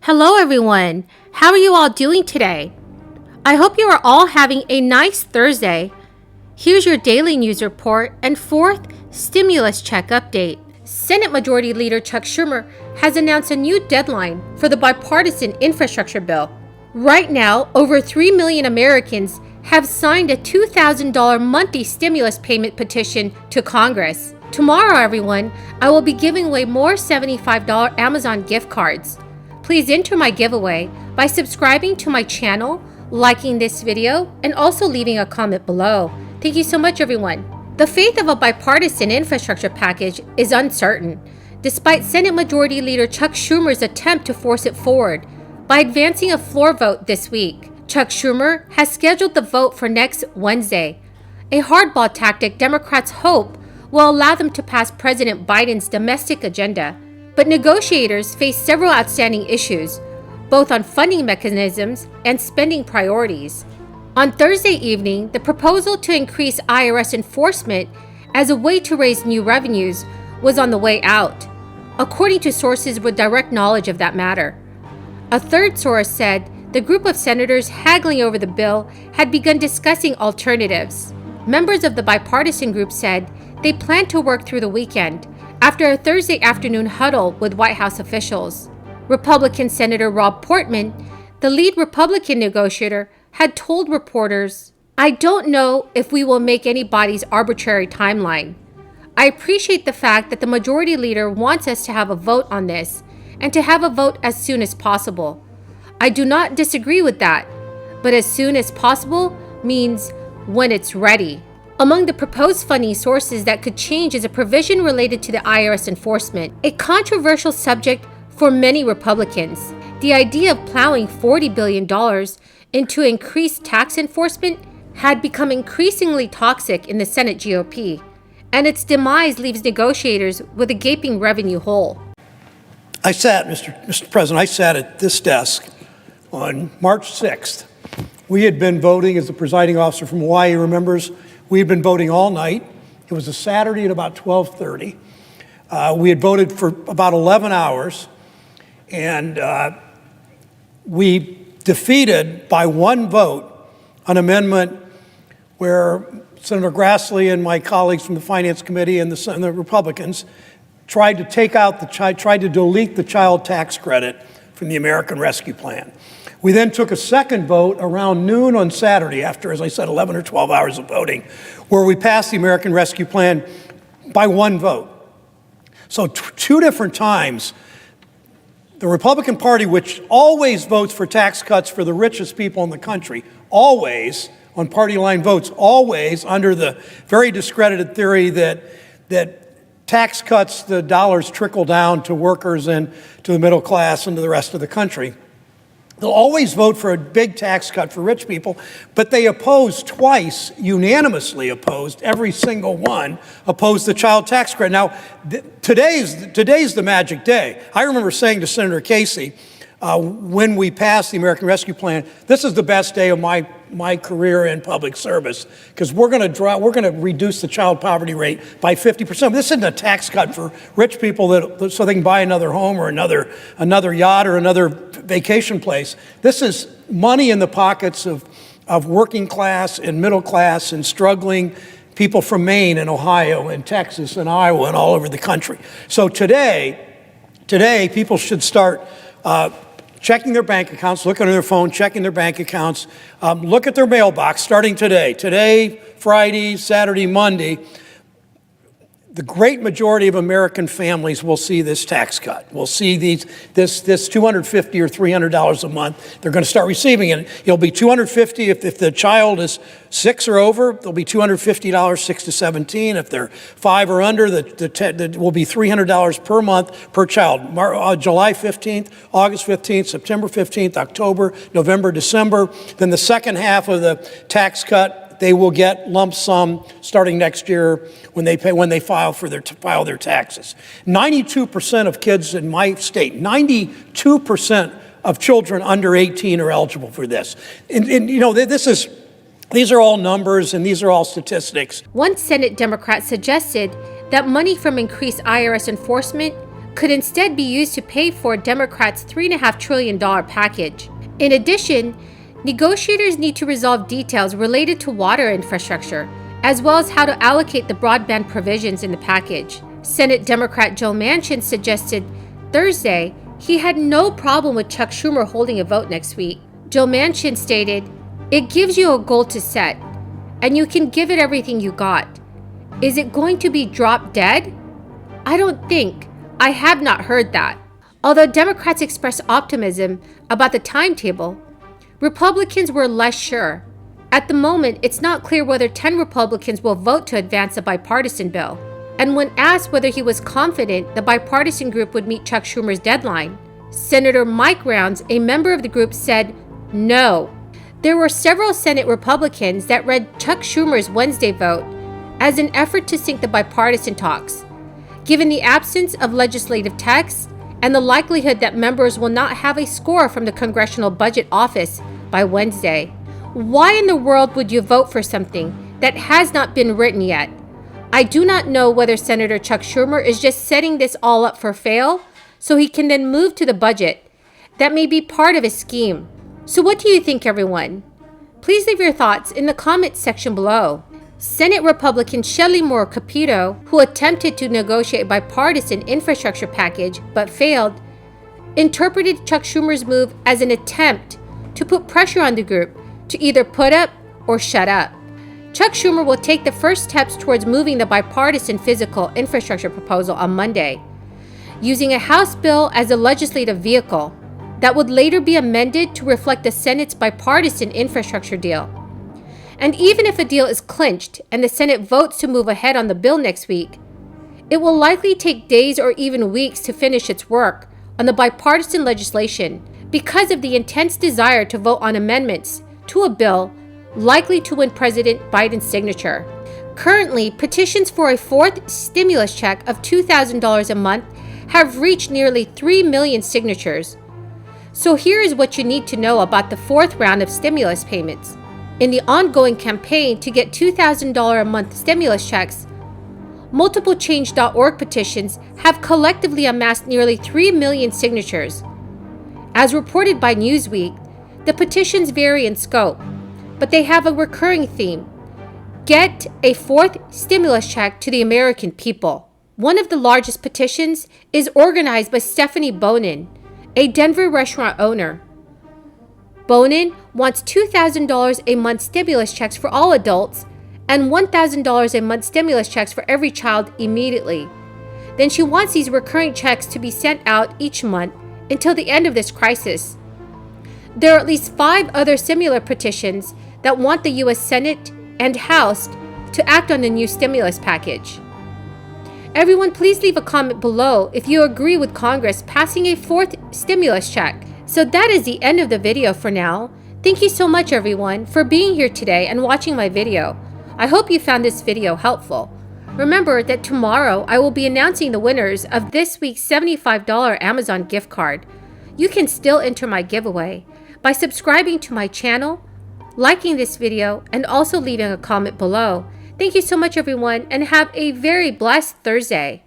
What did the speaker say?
Hello everyone! How are you all doing today? I hope you are all having a nice Thursday. Here's your daily news report and fourth stimulus check update. Senate Majority Leader Chuck Schumer has announced a new deadline for the bipartisan infrastructure bill. Right now, over 3 million Americans have signed a $2,000 monthly stimulus payment petition to Congress. Tomorrow, everyone, I will be giving away more $75 Amazon gift cards. Please enter my giveaway by subscribing to my channel, liking this video, and also leaving a comment below. Thank you so much, everyone. The fate of a bipartisan infrastructure package is uncertain, despite Senate Majority Leader Chuck Schumer's attempt to force it forward by advancing a floor vote this week. Chuck Schumer has scheduled the vote for next Wednesday, a hardball tactic Democrats hope will allow them to pass President Biden's domestic agenda. But negotiators face several outstanding issues, both on funding mechanisms and spending priorities. On Thursday evening, the proposal to increase IRS enforcement as a way to raise new revenues was on the way out, according to sources with direct knowledge of that matter. A third source said the group of senators haggling over the bill had begun discussing alternatives. Members of the bipartisan group said they planned to work through the weekend after a Thursday afternoon huddle with White House officials. Republican Senator Rob Portman, the lead Republican negotiator, had told reporters, "I don't know if we will make anybody's arbitrary timeline. I appreciate the fact that the majority leader wants us to have a vote on this and to have a vote as soon as possible. I do not disagree with that, but as soon as possible means when it's ready." Among the proposed funding sources that could change is a provision related to the IRS enforcement, a controversial subject for many Republicans. The idea of plowing $40 billion into increased tax enforcement had become increasingly toxic in the Senate GOP, and its demise leaves negotiators with a gaping revenue hole. Mr. President, I sat at this desk on March 6th. We had been voting, as the presiding officer from Hawaii remembers, we had been voting all night. It was a Saturday at about 12:30. We had voted for about 11 hours, and we defeated by one vote an amendment where Senator Grassley and my colleagues from the Finance Committee and the Republicans tried to delete the child tax credit from the American Rescue Plan. We then took a second vote around noon on Saturday after, as I said, 11 or 12 hours of voting, where we passed the American Rescue Plan by one vote. So two different times, the Republican Party, which always votes for tax cuts for the richest people in the country, always, on party line votes, always under the very discredited theory that tax cuts, the dollars trickle down to workers and to the middle class and to the rest of the country. They'll always vote for a big tax cut for rich people, but they unanimously opposed, every single one, opposed the child tax credit. Now, today's the magic day. I remember saying to Senator Casey, when we passed the American Rescue Plan, this is the best day of my career in public service, because we're going to reduce the child poverty rate by 50%. This isn't a tax cut for rich people so they can buy another home or another yacht or another vacation place. This is money in the pockets of working class and middle class and struggling people from Maine and Ohio and Texas and Iowa and all over the country. So today people should start checking their bank accounts, looking at their phone, checking their bank accounts, look at their mailbox starting today, Friday, Saturday, Monday. The great majority of American families will see this tax cut. We'll see this $250 or $300 a month. They're going to start receiving it. It'll be $250 if the child is 6 or over. There'll be $250 6 to 17. If they're 5 or under, it will be $300 per month per child. July 15th, August 15th, September 15th, October, November, December. Then the second half of the tax cut, they will get lump sum starting next year when they file their taxes. 92% of kids in my state, 92% of children under 18 are eligible for this. And you know, these are all numbers and these are all statistics. One Senate Democrat suggested that money from increased IRS enforcement could instead be used to pay for Democrats' $3.5 trillion package. In addition, negotiators need to resolve details related to water infrastructure, as well as how to allocate the broadband provisions in the package. Senate Democrat Joe Manchin suggested Thursday he had no problem with Chuck Schumer holding a vote next week. Joe Manchin stated, "It gives you a goal to set, and you can give it everything you got. Is it going to be drop dead? I don't think. I have not heard that." Although Democrats expressed optimism about the timetable, Republicans were less sure. At the moment, it's not clear whether 10 Republicans will vote to advance the bipartisan bill. And when asked whether he was confident the bipartisan group would meet Chuck Schumer's deadline, Senator Mike Rounds, a member of the group, said no. There were several Senate Republicans that read Chuck Schumer's Wednesday vote as an effort to sink the bipartisan talks, given the absence of legislative text and the likelihood that members will not have a score from the Congressional Budget Office by Wednesday. Why in the world would you vote for something that has not been written yet? I do not know whether Senator Chuck Schumer is just setting this all up for fail so he can then move to the budget. That may be part of his scheme. So what do you think, everyone? Please leave your thoughts in the comments section below. Senate Republican Shelley Moore Capito, who attempted to negotiate a bipartisan infrastructure package but failed, interpreted Chuck Schumer's move as an attempt to put pressure on the group to either put up or shut up. Chuck Schumer will take the first steps towards moving the bipartisan physical infrastructure proposal on Monday, using a House bill as a legislative vehicle that would later be amended to reflect the Senate's bipartisan infrastructure deal. And even if a deal is clinched and the Senate votes to move ahead on the bill next week, it will likely take days or even weeks to finish its work on the bipartisan legislation because of the intense desire to vote on amendments to a bill likely to win President Biden's signature. Currently, petitions for a fourth stimulus check of $2,000 a month have reached nearly 3 million signatures. So here is what you need to know about the fourth round of stimulus payments. In the ongoing campaign to get $2,000 a month stimulus checks, multiplechange.org petitions have collectively amassed nearly 3 million signatures. As reported by Newsweek, the petitions vary in scope, but they have a recurring theme: get a fourth stimulus check to the American people. One of the largest petitions is organized by Stephanie Bonin, a Denver restaurant owner. Bonin wants $2,000 a month stimulus checks for all adults and $1,000 a month stimulus checks for every child immediately. Then she wants these recurring checks to be sent out each month until the end of this crisis. There are at least 5 other similar petitions that want the U.S. Senate and House to act on the new stimulus package. Everyone, please leave a comment below if you agree with Congress passing a fourth stimulus check. So that is the end of the video for now. Thank you so much, everyone, for being here today and watching my video. I hope you found this video helpful. Remember that tomorrow I will be announcing the winners of this week's $75 Amazon gift card. You can still enter my giveaway by subscribing to my channel, liking this video, and also leaving a comment below. Thank you so much, everyone, and have a very blessed Thursday.